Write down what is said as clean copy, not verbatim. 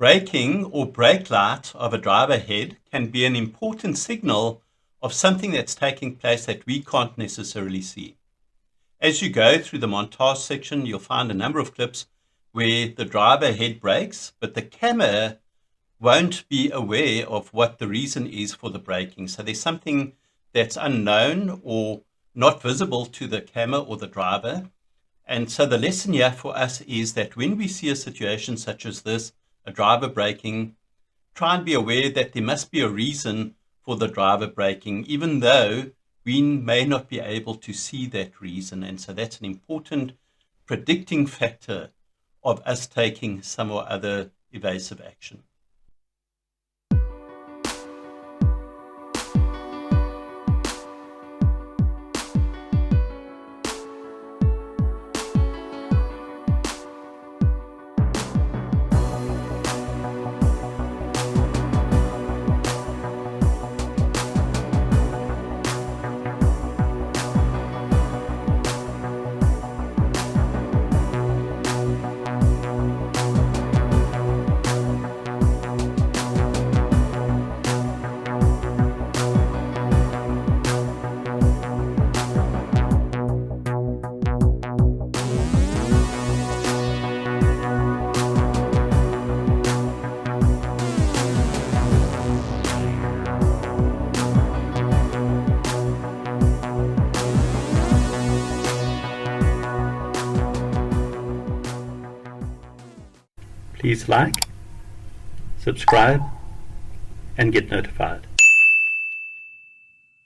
Braking or brake light of a driver head can be an important signal of something that's taking place that we can't necessarily see. As you go through the montage section, you'll find a number of clips where the driver head brakes, but the camera won't be aware of what the reason is for the braking. So there's something that's unknown or not visible to the camera or the driver. And so the lesson here for us is that when we see a situation such as this, a driver braking, try and be aware that there must be a reason for the driver braking, even though we may not be able to see that reason. And so that's an important predicting factor of us taking some or other evasive action. Please like, subscribe, and get notified.